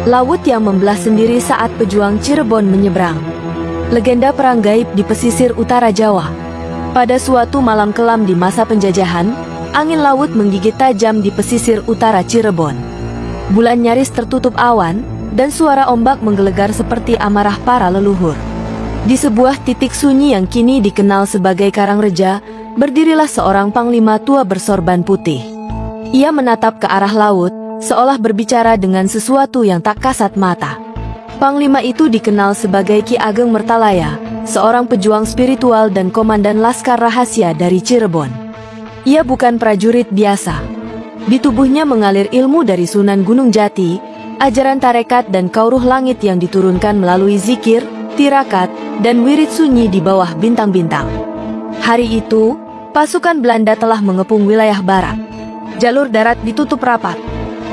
Laut yang membelah sendiri saat pejuang Cirebon menyeberang. Legenda perang gaib di pesisir utara Jawa. Pada suatu malam kelam di masa penjajahan, angin laut menggigit tajam di pesisir utara Cirebon. Bulan nyaris tertutup awan, dan suara ombak menggelegar seperti amarah para leluhur. Di sebuah titik sunyi yang kini dikenal sebagai Karangreja, berdirilah seorang panglima tua bersorban putih. Ia menatap ke arah laut, seolah berbicara dengan sesuatu yang tak kasat mata. Panglima itu dikenal sebagai Ki Ageng Mertalaya, seorang pejuang spiritual dan komandan laskar rahasia dari Cirebon. Ia bukan prajurit biasa. Di tubuhnya mengalir ilmu dari Sunan Gunung Jati, ajaran tarekat dan kauruh langit yang diturunkan melalui zikir, tirakat, dan wirid sunyi di bawah bintang-bintang. Hari itu, pasukan Belanda telah mengepung wilayah barat. Jalur darat ditutup rapat.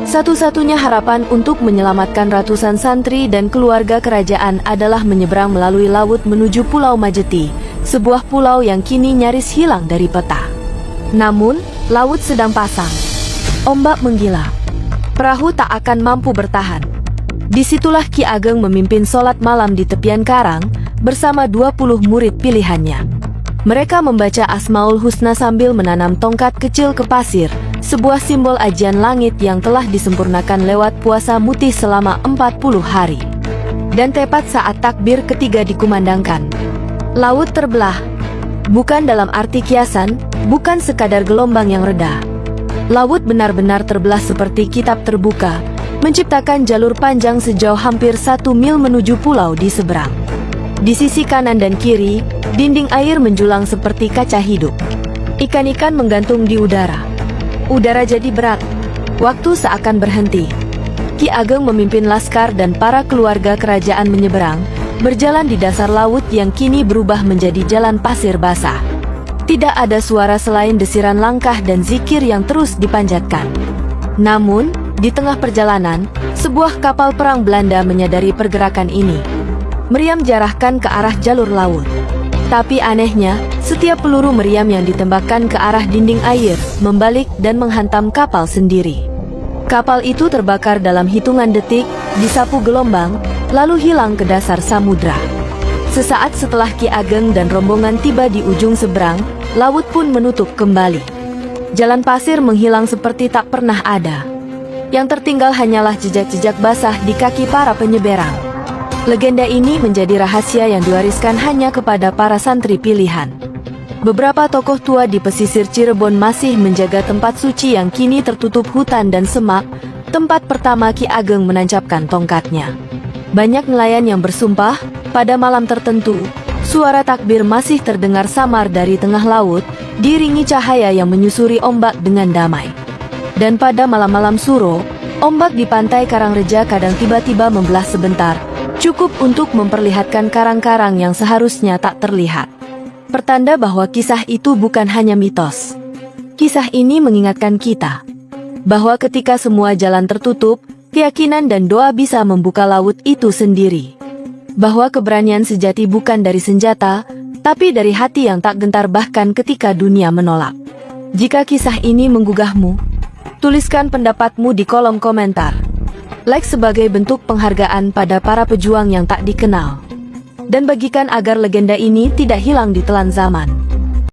Satu-satunya harapan untuk menyelamatkan ratusan santri dan keluarga kerajaan adalah menyeberang melalui laut menuju Pulau Majeti, sebuah pulau yang kini nyaris hilang dari peta. Namun, laut sedang pasang. Ombak menggila. Perahu tak akan mampu bertahan. Disitulah Ki Ageng memimpin sholat malam di tepian karang, bersama 20 murid pilihannya. Mereka membaca Asmaul Husna sambil menanam tongkat kecil ke pasir, sebuah simbol ajian langit yang telah disempurnakan lewat puasa mutih selama 40 hari. Dan tepat saat takbir ketiga dikumandangkan, laut terbelah. Bukan dalam arti kiasan, bukan sekadar gelombang yang reda. Laut benar-benar terbelah seperti kitab terbuka, menciptakan jalur panjang sejauh hampir 1 mil menuju pulau di seberang. Di sisi kanan dan kiri, dinding air menjulang seperti kaca hidup. Ikan-ikan menggantung di udara. Udara jadi berat. Waktu seakan berhenti. Ki Ageng memimpin laskar dan para keluarga kerajaan menyeberang, berjalan di dasar laut yang kini berubah menjadi jalan pasir basah. Tidak ada suara selain desiran langkah dan zikir yang terus dipanjatkan. Namun, di tengah perjalanan, sebuah kapal perang Belanda menyadari pergerakan ini. Meriam jarahkan ke arah jalur laut. Tapi anehnya, setiap peluru meriam yang ditembakkan ke arah dinding air, membalik dan menghantam kapal sendiri. Kapal itu terbakar dalam hitungan detik, disapu gelombang, lalu hilang ke dasar samudra. Sesaat setelah Ki Ageng dan rombongan tiba di ujung seberang, laut pun menutup kembali. Jalan pasir menghilang seperti tak pernah ada. Yang tertinggal hanyalah jejak-jejak basah di kaki para penyeberang. Legenda ini menjadi rahasia yang diwariskan hanya kepada para santri pilihan. Beberapa tokoh tua di pesisir Cirebon masih menjaga tempat suci yang kini tertutup hutan dan semak, tempat pertama Ki Ageng menancapkan tongkatnya. Banyak nelayan yang bersumpah, pada malam tertentu, suara takbir masih terdengar samar dari tengah laut, diiringi cahaya yang menyusuri ombak dengan damai. Dan pada malam-malam suro, ombak di pantai Karangreja kadang tiba-tiba membelah sebentar, cukup untuk memperlihatkan karang-karang yang seharusnya tak terlihat. Pertanda bahwa kisah itu bukan hanya mitos. Kisah ini mengingatkan kita bahwa ketika semua jalan tertutup, keyakinan dan doa bisa membuka laut itu sendiri. Bahwa keberanian sejati bukan dari senjata, tapi dari hati yang tak gentar bahkan ketika dunia menolak. Jika kisah ini menggugahmu, tuliskan pendapatmu di kolom komentar. Like sebagai bentuk penghargaan pada para pejuang yang tak dikenal. Dan bagikan agar legenda ini tidak hilang di telan zaman.